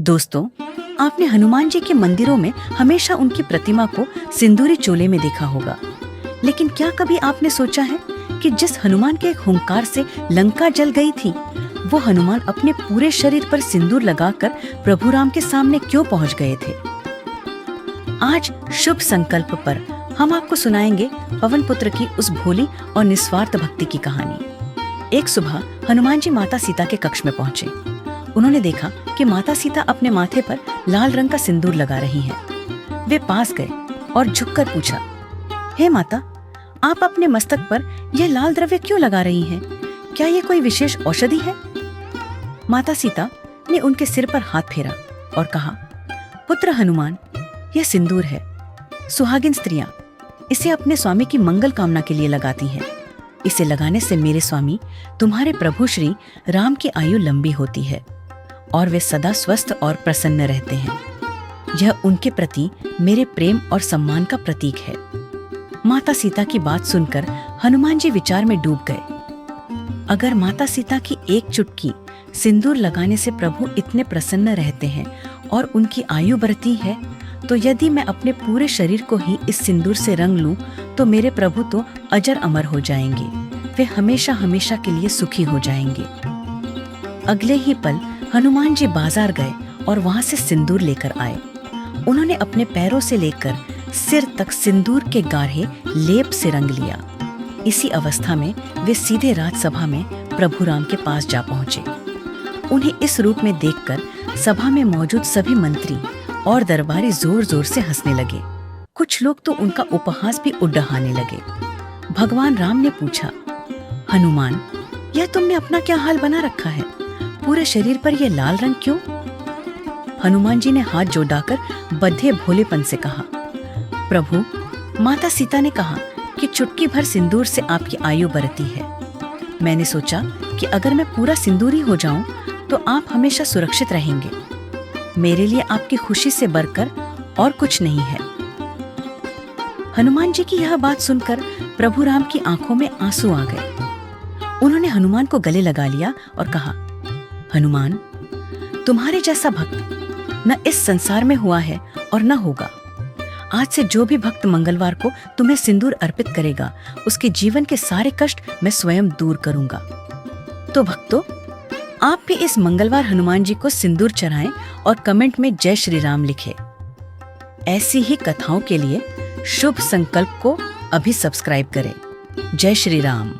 दोस्तों, आपने हनुमान जी के मंदिरों में हमेशा उनकी प्रतिमा को सिंदूरी चोले में देखा होगा, लेकिन क्या कभी आपने सोचा है कि जिस हनुमान के एक हुंकार से लंका जल गई थी, वो हनुमान अपने पूरे शरीर पर सिंदूर लगाकर प्रभु राम के सामने क्यों पहुंच गए थे? आज शुभ संकल्प पर हम आपको सुनाएंगे पवन पुत्र की उस भोली और निस्वार्थ भक्ति की कहानी। एक सुबह हनुमान जी माता सीता के कक्ष में पहुंचे। उन्होंने देखा कि माता सीता अपने माथे पर लाल रंग का सिंदूर लगा रही हैं। वे पास गए और झुककर पूछा, हे माता, आप अपने मस्तक पर यह लाल द्रव्य क्यों लगा रही हैं? क्या ये कोई विशेष औषधि है? माता सीता ने उनके सिर पर हाथ फेरा और कहा, पुत्र हनुमान, यह सिंदूर है। सुहागिन स्त्रियां इसे अपने स्वामी की मंगल कामना के लिए लगाती हैं। इसे लगाने से मेरे स्वामी तुम्हारे प्रभु श्री राम की आयु लंबी होती है और वे सदा स्वस्थ और प्रसन्न रहते हैं। यह उनके प्रति मेरे प्रेम और सम्मान का प्रतीक है। माता सीता की बात सुनकर हनुमान जी विचार में डूब गए। अगर माता सीता की एक चुटकी सिंदूर लगाने से प्रभु इतने प्रसन्न रहते हैं और उनकी आयु बढ़ती है, तो यदि मैं अपने पूरे शरीर को ही इस सिंदूर से रंग लूं, तो मेरे प्रभु तो अजर अमर हो जाएंगे। वे हमेशा हमेशा के लिए सुखी हो जाएंगे। अगले ही पल हनुमान जी बाजार गए और वहां से सिंदूर लेकर आए। उन्होंने अपने पैरों से लेकर सिर तक सिंदूर के गाढ़े लेप से रंग लिया। इसी अवस्था में वे सीधे राजसभा में प्रभु राम के पास जा पहुंचे। उन्हें इस रूप में देखकर सभा में मौजूद सभी मंत्री और दरबारी जोर जोर से हंसने लगे। कुछ लोग तो उनका उपहास भी उड़ाने लगे। भगवान राम ने पूछा, हनुमान, यह तुमने अपना क्या हाल बना रखा है? पूरे शरीर पर यह लाल रंग क्यों? हनुमान जी ने हाथ जोड़कर बद्धे भोलेपन से कहा, प्रभु, माता सीता ने कहा कि चुटकी भर सिंदूर से आपकी आयु बढ़ती है। मैंने सोचा कि अगर मैं पूरा सिंदूरी हो जाऊं तो आप हमेशा सुरक्षित रहेंगे। मेरे लिए आपकी खुशी से बढ़कर और कुछ नहीं है। हनुमान जी की यह बात सुनकर प्रभु राम की आंखों में आंसू आ गए। उन्होंने हनुमान को गले लगा लिया और कहा, हनुमान, तुम्हारे जैसा भक्त न इस संसार में हुआ है और न होगा। आज से जो भी भक्त मंगलवार को तुम्हें सिंदूर अर्पित करेगा, उसके जीवन के सारे कष्ट मैं स्वयं दूर करूंगा। तो भक्तों, आप भी इस मंगलवार हनुमान जी को सिंदूर चढ़ाएं और कमेंट में जय श्री राम लिखें। ऐसी ही कथाओं के लिए शुभ संकल्प को अभी सब्सक्राइब करें। जय श्री राम।